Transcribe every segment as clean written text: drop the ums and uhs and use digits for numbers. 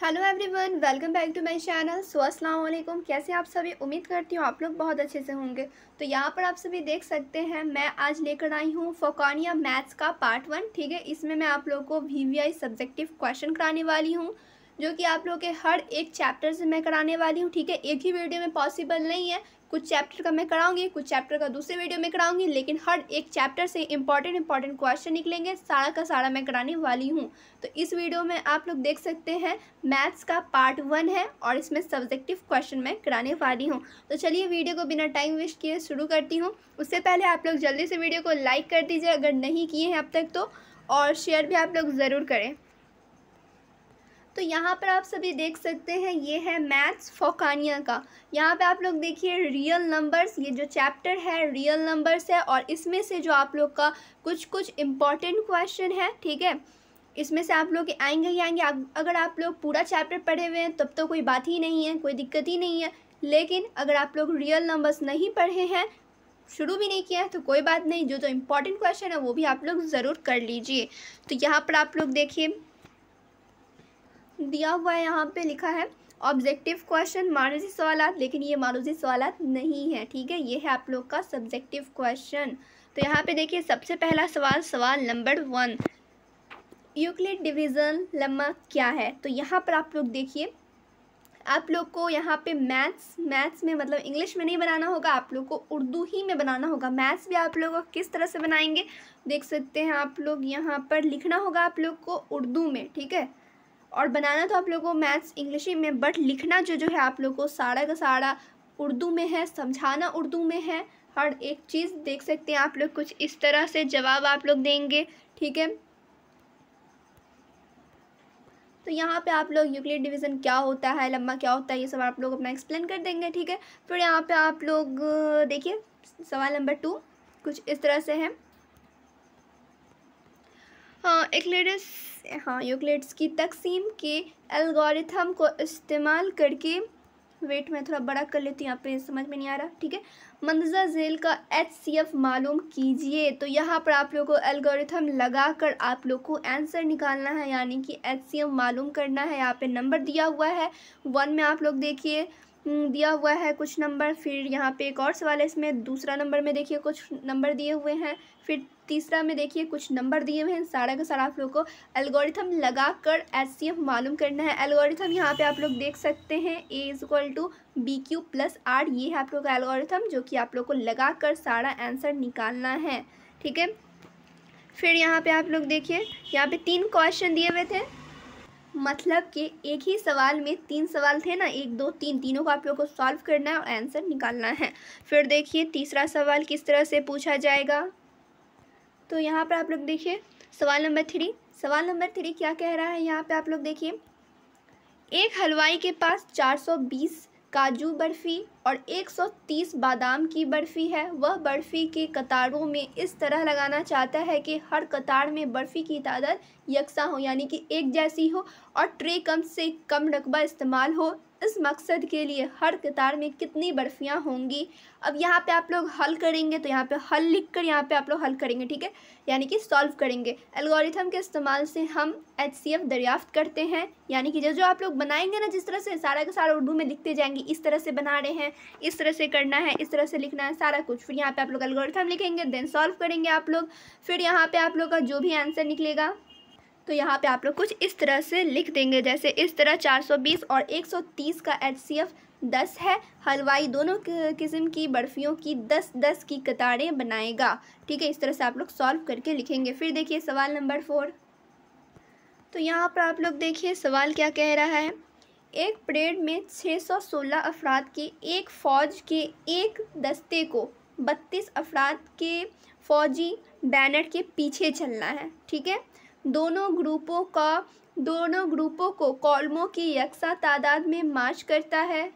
Hello everyone, welcome back to my channel. अस्सलाम वालेकुम। कैसे आप सभी? उम्मीद करती हूँ आप लोग बहुत अच्छे से होंगे। तो यहाँ पर आप सभी देख सकते हैं, मैं आज लेकर आई हूँ फोकानिया मैथ्स का पार्ट 1। ठीक है, इसमें मैं आप लोगों को वीवीआई सब्जेक्टिव क्वेश्चन कराने वाली हूँ, जो कि आप लोग के हर एक चैप्टर से मैं कराने वाली हूँ। ठीक है, एक ही वीडियो में पॉसिबल नहीं है, कुछ चैप्टर का मैं कराऊंगी, कुछ चैप्टर का दूसरे वीडियो में कराऊंगी, लेकिन हर एक चैप्टर से इंपॉर्टेंट क्वेश्चन निकलेंगे, सारा का सारा मैं कराने वाली हूँ। तो इस वीडियो में आप लोग देख सकते हैं, मैथ्स का पार्ट 1 है और इसमें सब्जेक्टिव क्वेश्चन मैं कराने वाली हूँ। तो चलिए वीडियो को बिना टाइम वेस्ट किए शुरू करती हूँ। उससे पहले आप लोग जल्दी से वीडियो को लाइक कर दीजिए अगर नहीं किए हैं अब तक तो, और शेयर भी आप लोग ज़रूर करें। तो यहाँ पर आप सभी देख सकते हैं, ये है मैथ्स फोकानिया का। यहाँ पे आप लोग देखिए रियल नंबर्स, ये जो चैप्टर है रियल नंबर्स है, और इसमें से जो आप लोग का कुछ इम्पॉर्टेंट क्वेश्चन है, ठीक है, इसमें से आप लोग आएंगे ही आएंगे। अगर आप लोग पूरा चैप्टर पढ़े हुए हैं तब तो कोई बात ही नहीं है, कोई दिक्कत ही नहीं है, लेकिन अगर आप लोग रियल नंबर्स नहीं पढ़े हैं, शुरू भी नहीं किया है, तो कोई बात नहीं, जो इम्पॉर्टेंट क्वेश्चन है वो भी आप लोग ज़रूर कर लीजिए। तो यहाँ पर आप लोग देखिए दिया हुआ है, यहाँ पे लिखा है ऑब्जेक्टिव क्वेश्चन मारूजी सवालात, लेकिन ये मारूजी सवालात नहीं है। ठीक है, ये है आप लोग का सब्जेक्टिव क्वेश्चन। तो यहाँ पे देखिए सबसे पहला सवाल, सवाल नंबर 1, यूक्लिड डिवीज़न लेम्मा क्या है? तो यहाँ पर आप लोग देखिए, आप लोग को यहाँ पे मैथ्स में मतलब इंग्लिश में नहीं बनाना होगा, आप लोग को उर्दू ही में बनाना होगा। मैथ्स भी आप लोग को किस तरह से बनाएंगे देख सकते हैं, आप लोग यहाँ पर लिखना होगा आप लोग को उर्दू में, ठीक है, और बनाना तो आप लोगों को मैथ्स इंग्लिश ही में, बट लिखना जो है आप लोग को सारा का सारा उर्दू में है, समझाना उर्दू में है। हर एक चीज़ देख सकते हैं आप लोग, कुछ इस तरह से जवाब आप लोग देंगे। ठीक है, तो यहाँ पे आप लोग यूक्लिड डिवीज़न क्या होता है, लम्मा क्या होता है, ये सब आप लोग अपना एक्सप्लेन कर देंगे। ठीक है, फिर यहाँ पे आप लोग देखिए सवाल नंबर 2 कुछ इस तरह से है। यूक्लिड्स की तकसीम के एल्गोरिथम को इस्तेमाल करके, वेट मैं थोड़ा बड़ा कर लेती हूँ, यहाँ पे समझ में नहीं आ रहा। ठीक है, मंदरजा झेल का HCF मालूम कीजिए। तो यहाँ पर आप लोग को एल्गोरिथम लगाकर आप लोग को आंसर निकालना है, यानी कि HCF मालूम करना है। यहाँ पे नंबर दिया हुआ है 1 में, आप लोग देखिए दिया हुआ है कुछ नंबर, फिर यहाँ पे एक और सवाल है, इसमें दूसरा नंबर में देखिए कुछ नंबर दिए हुए हैं, फिर तीसरा में देखिए कुछ नंबर दिए हुए हैं। सारा का सारा आप लोग को एल्गोरिथम लगाकर HCF मालूम करना है। एल्गोरिथम यहाँ पे आप लोग देख सकते हैं, A=BQ+R, ये है आप लोग का एल्गोरिथम, जो कि आप लोग को लगाकर सारा आंसर निकालना है। ठीक है, फिर यहाँ पे आप लोग देखिए, यहाँ पे 3 क्वेश्चन दिए हुए थे, मतलब कि एक ही सवाल में 3 सवाल थे ना, 1 2 3, तीनों को आप लोग को सॉल्व करना है और आंसर निकालना है। फिर देखिए तीसरा सवाल किस तरह से पूछा जाएगा। तो यहाँ पर आप लोग देखिए सवाल नंबर 3, सवाल नंबर 3 क्या कह रहा है, यहाँ पे आप लोग देखिए, एक हलवाई के पास 420 काजू बर्फ़ी और 130 बादाम की बर्फ़ी है। वह बर्फ़ी के कतारों में इस तरह लगाना चाहता है कि हर कतार में बर्फ़ी की तादाद यकसा हो, यानी कि एक जैसी हो, और ट्रे कम से कम रकबा इस्तेमाल हो। इस मकसद के लिए हर कतार में कितनी बर्फ़ियाँ होंगी? अब यहाँ पे आप लोग हल करेंगे, तो यहाँ पे हल लिखकर यहाँ पे आप लोग हल करेंगे। ठीक है, यानी कि सॉल्व करेंगे। एल्गोरिथम के इस्तेमाल से हम HCF दरियाफ्त करते हैं, यानी कि जो आप लोग बनाएंगे ना, जिस तरह से सारा का सारा उर्दू में लिखते जाएंगे, इस तरह से बना रहे हैं, इस तरह से करना है, इस तरह से लिखना है, सारा कुछ। फिर यहाँ पे आप लोग एल्गोरिथम लिखेंगे, देन सॉल्व करेंगे आप लोग। फिर यहाँ पे आप लोग का जो भी आंसर निकलेगा, तो यहाँ पे आप लोग कुछ इस तरह से लिख देंगे, जैसे इस तरह 420 और 130 का HCF 10 है। हलवाई दोनों किस्म की बर्फ़ियों की 10-10 की कतारें बनाएगा। ठीक है, इस तरह से आप लोग सॉल्व करके लिखेंगे। फिर देखिए सवाल नंबर 4, तो यहाँ पर आप लोग देखिए सवाल क्या कह रहा है, एक परेड में 616 अफराद की एक फ़ौज के एक दस्ते को 32 अफराद के फ़ौजी बैनर के पीछे चलना है। ठीक है, दोनों ग्रुपों को कॉलमों की यकसा तादाद में मार्च करता है।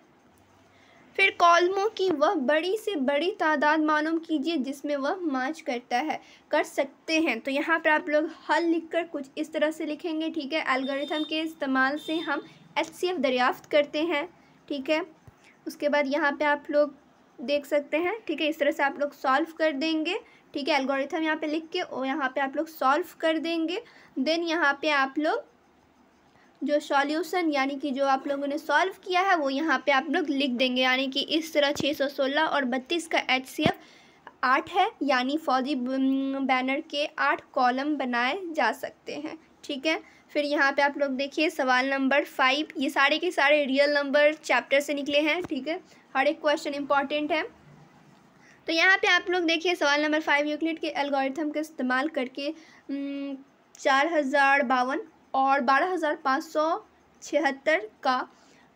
फिर कॉलमों की वह बड़ी से बड़ी तादाद मालूम कीजिए जिसमें वह मार्च कर सकते हैं। तो यहाँ पर आप लोग हल लिखकर कुछ इस तरह से लिखेंगे। ठीक है, एल्गोरिथम के इस्तेमाल से हम HCF दरियाफ्त करते हैं। ठीक है, उसके बाद यहाँ पे आप लोग देख सकते हैं। ठीक है, इस तरह से आप लोग सॉल्व कर देंगे। ठीक है, एल्गोरिथम यहाँ पे लिख के और यहाँ पे आप लोग सॉल्व कर देंगे। देन यहाँ पे आप लोग जो सॉल्यूशन यानी कि जो आप लोगों ने सॉल्व किया है वो यहाँ पे आप लोग लिख देंगे। यानी कि इस तरह 616 और 32 का HCF 8 है, यानी फौजी बैनर के 8 कॉलम बनाए जा सकते हैं। ठीक है, फिर यहाँ पे आप लोग देखिए सवाल नंबर 5, ये सारे के सारे रियल नंबर चैप्टर से निकले हैं। ठीक है, हर एक क्वेश्चन इंपॉर्टेंट है। तो यहाँ पे आप लोग देखिए सवाल नंबर 5, यूक्लिड के एल्गोरिथम का इस्तेमाल करके 4052 और 12576 का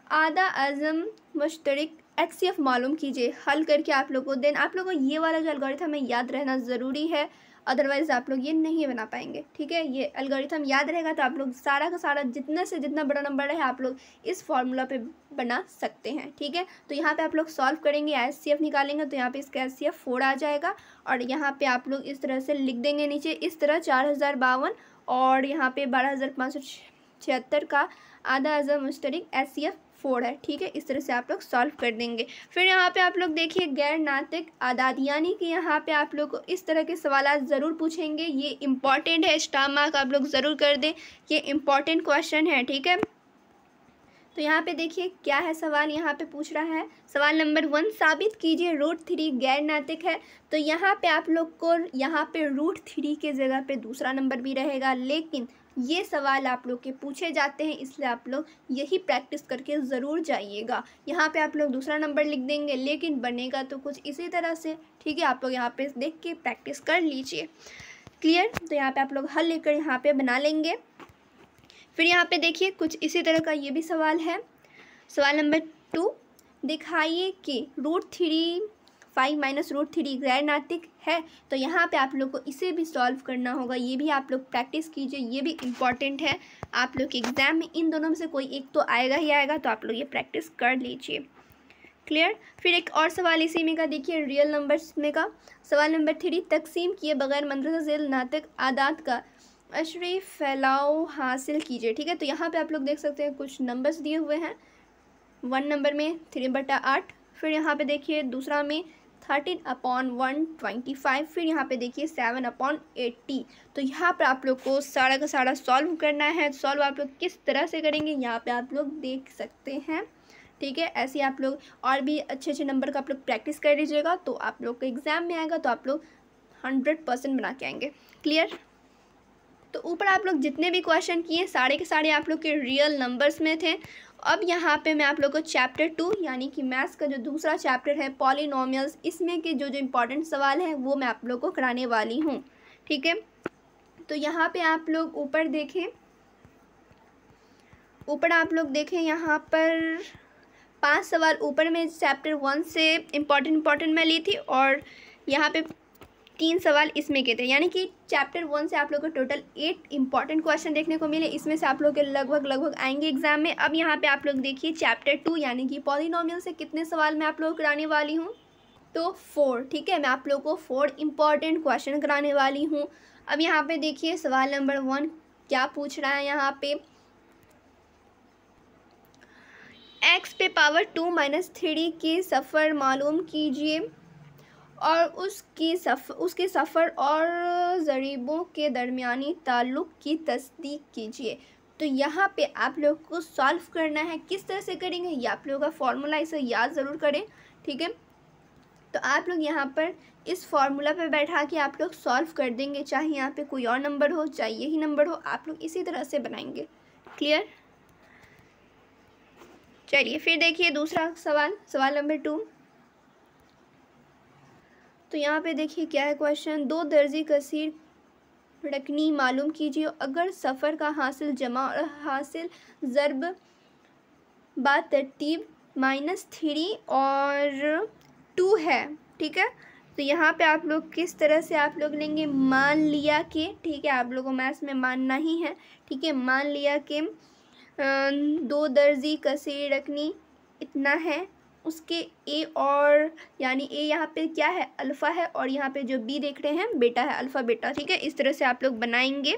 आधा अज़म मुश्तरक HCF मालूम कीजिए। हल करके आप लोग को देन आप लोग को ये वाला जो एल्गोरिथम है याद रहना ज़रूरी है, अदरवाइज़ आप लोग ये नहीं बना पाएंगे। ठीक है, ये एल्गोरिथम याद रहेगा तो आप लोग सारा का सारा जितना से जितना बड़ा नंबर है आप लोग इस फार्मूला पे बना सकते हैं। ठीक है, तो यहाँ पे आप लोग सॉल्व करेंगे, HCF निकालेंगे तो यहाँ पे इसका HCF 4 आ जाएगा और यहाँ पे आप लोग इस तरह से लिख देंगे नीचे इस तरह 4052 और यहाँ पे 12576 का आधा अज़म मुश्तरक HCF 4 है। ठीक है, इस तरह से आप लोग सॉल्व कर देंगे। फिर यहाँ पे आप लोग देखिए गैर नातिक आदाद, यानी कि यहाँ पे आप लोग को इस तरह के सवाल ज़रूर पूछेंगे। ये इम्पॉर्टेंट है, स्टार मार्क आप लोग ज़रूर कर दें, ये इम्पॉर्टेंट क्वेश्चन है। ठीक है, तो यहाँ पे देखिए क्या है सवाल, यहाँ पे पूछ रहा है सवाल नंबर 1, साबित कीजिए √3 गैर नातिक है। तो यहाँ पे आप लोग को यहाँ पे √3 के जगह पे दूसरा नंबर भी रहेगा, लेकिन ये सवाल आप लोग के पूछे जाते हैं इसलिए आप लोग यही प्रैक्टिस करके ज़रूर जाइएगा। यहाँ पे आप लोग दूसरा नंबर लिख देंगे लेकिन बनेगा तो कुछ इसी तरह से। ठीक है, आप लोग यहाँ पे देख के प्रैक्टिस कर लीजिए। क्लियर, तो यहाँ पे आप लोग हल लेकर यहाँ पे बना लेंगे। फिर यहाँ पे देखिए कुछ इसी तरह का ये भी सवाल है। सवाल नंबर 2, दिखाइए कि √3 5 - √3 गैर नातिक है। तो यहाँ पे आप लोग को इसे भी सॉल्व करना होगा, ये भी आप लोग प्रैक्टिस कीजिए, ये भी इम्पॉर्टेंट है। आप लोग के एग्ज़ाम में इन दोनों में से कोई एक तो आएगा ही आएगा, तो आप लोग ये प्रैक्टिस कर लीजिए। क्लियर, फिर एक और सवाल इसी में का देखिए रियल नंबर्स में का सवाल नंबर 3, तकसीम किए बगैर मंदरजा झेल नातिक आदाद का अशरी फैलाव हासिल कीजिए। ठीक है, तो यहाँ पे आप लोग देख सकते हैं कुछ नंबर्स दिए हुए हैं। 1 नंबर में 3/8, फिर यहाँ पे देखिए दूसरा में 13/125, फिर यहाँ पे देखिए 7/80। तो यहाँ पे आप लोग को सारा का सारा सॉल्व करना है। सॉल्व आप लोग किस तरह से करेंगे यहाँ पे आप लोग देख सकते हैं। ठीक है, ऐसे आप लोग और भी अच्छे अच्छे नंबर का आप लोग प्रैक्टिस कर लीजिएगा, तो आप लोग को एग्ज़ाम में आएगा तो आप लोग 100% बना के आएंगे। क्लियर, तो ऊपर आप लोग जितने भी क्वेश्चन किए सारे के सारे आप लोग के रियल नंबर्स में थे। अब यहाँ पे मैं आप लोग को चैप्टर 2 यानी कि मैथ्स का जो दूसरा चैप्टर है पॉलिनोमियल्स, इसमें के जो जो इम्पोर्टेंट सवाल हैं वो मैं आप लोग को कराने वाली हूँ। ठीक है, तो यहाँ पे आप लोग ऊपर देखें, ऊपर आप लोग देखें यहाँ पर 5 सवाल ऊपर में चैप्टर 1 से इम्पॉर्टेंट मैं ली थी और यहाँ पे 3 सवाल इसमें के थे, यानी कि चैप्टर 1 से आप लोग को टोटल 8 इंपॉर्टेंट क्वेश्चन देखने को मिले। इसमें से आप लोग के लगभग आएंगे एग्जाम में। अब यहाँ पे आप लोग देखिए चैप्टर 2 यानी कि पॉलिनोमियल से कितने सवाल मैं आप लोग को कराने वाली हूँ, तो 4। ठीक है, मैं आप लोग को 4 इंपॉर्टेंट क्वेश्चन कराने वाली हूँ। अब यहाँ पे देखिए सवाल नंबर 1 क्या पूछ रहा है, यहाँ पे x पे पावर 2 - 3 की सफ़र मालूम कीजिए और उसके सफ़र और ज़रीबों के दरमियानी ताल्लुक़ की तस्दीक कीजिए। तो यहाँ पे आप लोग को सॉल्व करना है। किस तरह से करेंगे ये आप लोगों का फार्मूला, इसे याद ज़रूर करें। ठीक है, तो आप लोग यहाँ पर इस फार्मूला पे बैठा के आप लोग सॉल्व कर देंगे, चाहे यहाँ पे कोई और नंबर हो चाहे यही नंबर हो, आप लोग इसी तरह से बनाएंगे। क्लियर, चलिए फिर देखिए दूसरा सवाल, सवाल नंबर 2। तो यहाँ पे देखिए क्या है क्वेश्चन, 2 दर्जी कसीर रकनी मालूम कीजिए अगर सफ़र का हासिल जमा और हासिल ज़रब बाद तरतीब -3 और 2 है। ठीक है, तो यहाँ पे आप लोग किस तरह से आप लोग लेंगे, मान लिया कि, ठीक है आप लोगों को मैथ्स में मानना ही है। ठीक है, मान लिया कि 2 दर्जी कसीर रकनी इतना है, उसके ए और यानी ए यहाँ पे क्या है अल्फ़ा है और यहाँ पे जो बी देख रहे हैं बेटा है, अल्फ़ा बेटा। ठीक है, इस तरह से आप लोग बनाएंगे।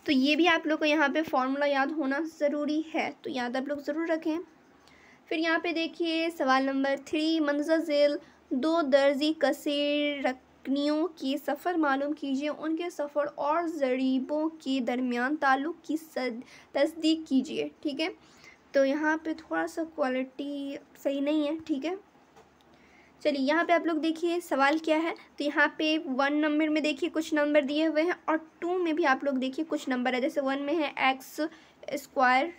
तो ये भी आप लोग को यहाँ पे फॉर्मूला याद होना ज़रूरी है, तो याद आप लोग ज़रूर रखें। फिर यहाँ पे देखिए सवाल नंबर 3, मंदरजा झेल 2 दर्जी कसीर रकनियों के सफ़र मालूम कीजिए, उनके सफ़र और ज़रीबों के दरमियान ताल्लुक़ की तस्दीक कीजिए। ठीक है, तो यहाँ पे थोड़ा सा क्वालिटी सही नहीं है। ठीक है, चलिए यहाँ पे आप लोग देखिए सवाल क्या है। तो यहाँ पे 1 नंबर में देखिए कुछ नंबर दिए हुए हैं और 2 में भी आप लोग देखिए कुछ नंबर है। जैसे 1 में है x²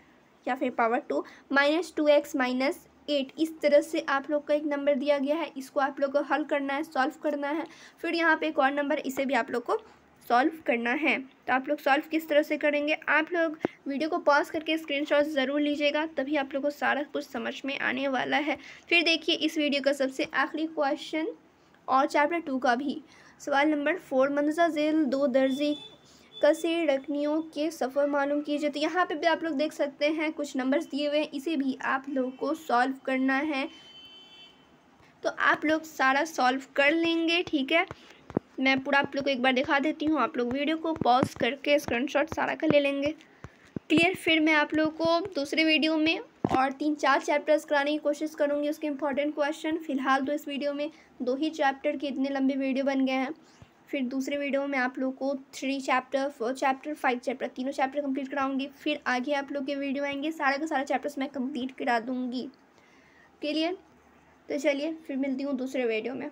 या फिर पावर 2 -2x -8, इस तरह से आप लोग का एक नंबर दिया गया है। इसको आप लोग को हल करना है, सॉल्व करना है। फिर यहाँ पे एक और नंबर, इसे भी आप लोग को सॉल्व करना है। तो आप लोग सॉल्व किस तरह से करेंगे, आप लोग वीडियो को पॉज करके स्क्रीनशॉट ज़रूर लीजिएगा, तभी आप लोग को सारा कुछ समझ में आने वाला है। फिर देखिए इस वीडियो का सबसे आखिरी क्वेश्चन और चैप्टर 2 का भी सवाल नंबर 4, मंदरजा झेल 2 दर्जे कसे रकनियों के सफ़र मालूम कीजिए। तो यहाँ पे भी आप लोग देख सकते हैं कुछ नंबर्स दिए हुए हैं, इसे भी आप लोग को सॉल्व करना है। तो आप लोग सारा सॉल्व कर लेंगे। ठीक है, मैं पूरा आप लोग को एक बार दिखा देती हूँ, आप लोग वीडियो को पॉज करके स्क्रीनशॉट सारा कर ले लेंगे। क्लियर, फिर मैं आप लोग को दूसरे वीडियो में और 3-4 चैप्टर्स कराने की कोशिश करूँगी, उसके इंपॉर्टेंट क्वेश्चन। फिलहाल तो इस वीडियो में 2 ही चैप्टर के इतने लंबे वीडियो बन गए हैं। फिर दूसरे वीडियो में आप लोग को 3 चैप्टर, 4 चैप्टर, 5 चैप्टर, तीनों चैप्टर कंप्लीट कराऊंगी। फिर आगे आप लोग के वीडियो आएंगे, सारा का सारा चैप्टर्स मैं कंप्लीट करा दूँगी। क्लियर, तो चलिए फिर मिलती हूँ दूसरे वीडियो में।